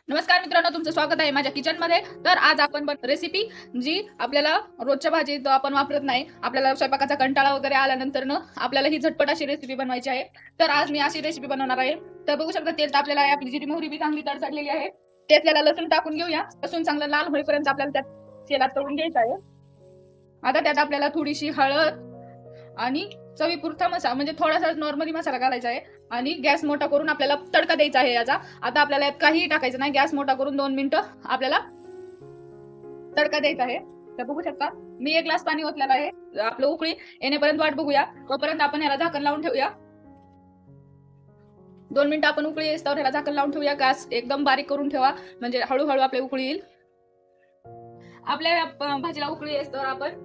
नमस्कार मित्रांनो, तुमचं स्वागत आहे माझ्या किचन मध्ये। तर आज आपण रेसिपी जी आपल्याला रोजच्या भाजीत आपण वापरत नाही, आपल्याला स्वयंपाकाचा कंटाळा वगैरे आल्यानंतर आपल्याला ही झटपट अशी रेसिपी बनवायची आहे। तर आज मी अशी रेसिपी बनवणार आहे। तर बघू शकता तेल तापलेलं आहे, आपली जिरी मोहरी बी चांगली तडतडलेली आहे। त्यातल्याला लसूण टाकून घेऊया। लसूण चांगलं लाल होईपर्यंत आपल्याला त्यात तेलात तळून घ्यायचं आहे। आता त्यात आपल्याला थोडीशी हळद आणि चवीपुरता मसाला म्हणजे थोडासा नॉर्मली मसाला घालायचा आहे आणि गॅस मोठा करून आपल्याला तडका द्यायचा आहे याचा। आता आपल्याला यात काहीही टाकायचं नाही, गॅस मोठा करून 2 मिनिटं आपल्याला तडका द्यायचा आहे। तर बघू शकता मी 1 ग्लास पाणी ओतलेलं आहे। आपलं उकळी येण्यापर्यंत वाट बघूया, तोपर्यंत आपण याला झाकण लावून ठेवूया। 2 मिनिटं आपण उकळी येईस्तोवर याला झाकण लावून ठेवूया। गॅस एकदम बारीक करून ठेवा, म्हणजे हळूहळू आपली उकळी येईल। आपल्या भाजीला उकळी येईस्तोवर आपण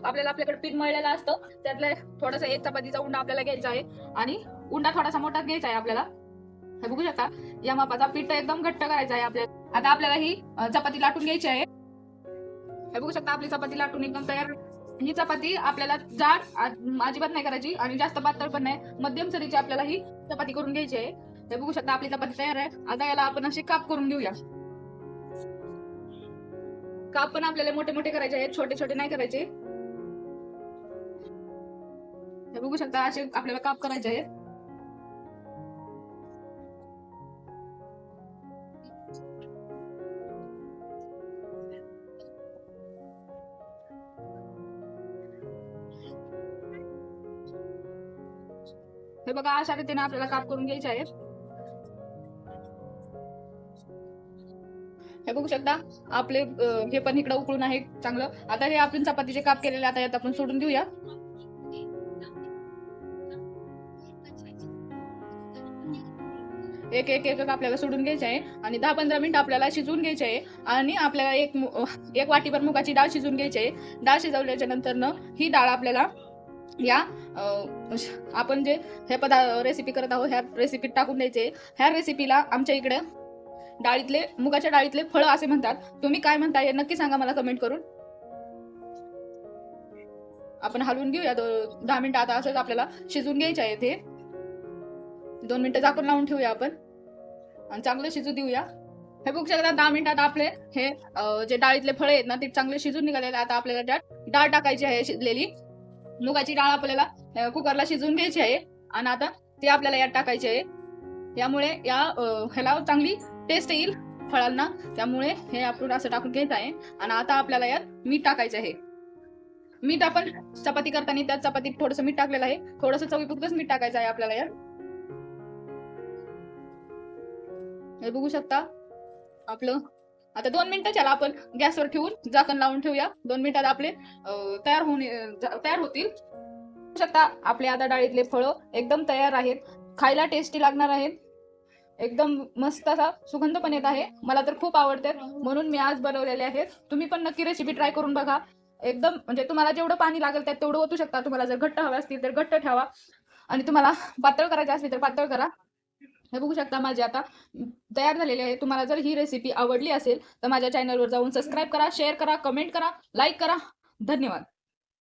आपल्याकडे पीठ मळलेलं असतं, त्यातला थोडासा 1 चपातीचा उंडा आपल्याला घ्यायचा आहे आणि उंडा थोडासा मोठा घ्यायचा आहे आपल्याला। हे बघू शकता या मापाचा पीठ एकदम घट्ट करायचा आहे आपल्याला। आता आपल्याला ही चपाती लाटून घ्यायची आहे। हे बघू शकता आपली चपाती लाटून एकदम तयार। ही चपाती आपल्याला जाड अजिबात नाही करायची आणि जास्त पातळ पण नाही, मध्यम सरीची आपल्याला ही चपाती करून घ्यायची आहे। हे बघू शकता आपली चपाती तयार आहे। आता याला आपण असे काप करून घेऊया। काप पण आपल्याला मोठे मोठे करायचे आहेत, छोटे छोटे नाही करायचे। हे बघू शकता असे आपल्याला काप करायचे आहेत। हे बघा अशा रीतीने आपल्याला काप करून घ्यायचे आहेत। हे बघू शकता आपले हे पण इकडे उकळून आहे चांगलं। आता हे आपण चपातीचे काप केलेले आता यात आपण सोडून देऊया। एक एक एक आपल्याला सोडून घ्यायचे आहे आणि 10-15 मिनिट आपल्याला शिजवून घ्यायचे आहे। आणि आपल्याला एक वाटीभर मुगाची डाळ शिजवून घ्यायची आहे। डाळ शिजवल्याच्या नंतर ही डाळ आपल्याला या आपण जे हे रेसिपी करत आहोत ह्या रेसिपीत टाकून द्यायचे। ह्या रेसिपीला आमच्या इकडे मुगाच्या डाळीतले फळं असे म्हणतात। तुम्ही काय म्हणता हे नक्की सांगा मला कमेंट करून। आपण हलवून घेऊया 10 मिनिटं। आता असंच आपल्याला शिजवून घ्यायचे आहे। ते 2 मिनिटं झाकून लावून ठेवूया आपण आणि चांगलं शिजू देऊया। हे बघू शकता 10 मिनिटात आपले हे जे डाळीतले फळे आहेत ना ते चांगले शिजून निघालेले। आता आपल्याला त्यात डाळ टाकायची आहे, शिजलेली मुगाची डाळ आपल्याला कुकरला शिजवून घ्यायची आहे आणि आता ती आपल्याला यात टाकायची आहे। यामुळे ह्याला चांगली टेस्ट येईल फळांना, त्यामुळे हे आपण असं टाकून घ्यायचं आहे। आणि आता आपल्याला यात मीठ टाकायचं आहे। मीठ आपण चपाती करताना त्यात चपातीत थोडंसं मीठ टाकलेलं आहे, थोडंसं चवीपुरतंच मीठ टाकायचं आहे आपल्याला यात। हे बघू शकता आपलं आता 2 मिनिटं त्याला आपण गॅसवर ठेवून झाकण लावून ठेवूया। 2 मिनिटात आपले तयार होतील। शकता आपले आता डाळीतले फळं एकदम तयार आहेत, खायला टेस्टी लागणार आहेत। एकदम मस्त असा सुगंध पण येत आहे, मला तर खूप आवडते म्हणून मी आज बनवलेले आहेत। तुम्ही पण नक्की रेसिपी ट्राय करून बघा। एकदम म्हणजे तुम्हाला जेवढं पाणी लागेल त्यात तेवढं ओतू शकता। तुम्हाला जर घट्ट हवे असतील तर घट्ट ठेवा आणि तुम्हाला पातळ करायचे असतील तर पातळ करा। हे बघू शकता माझे आता तयार झालेले आहे। तुम्हाला जर ही रेसिपी आवडली असेल तर माझ्या चॅनलवर जाऊन सबस्क्राईब करा, शेअर करा, कमेंट करा, लाईक करा। धन्यवाद।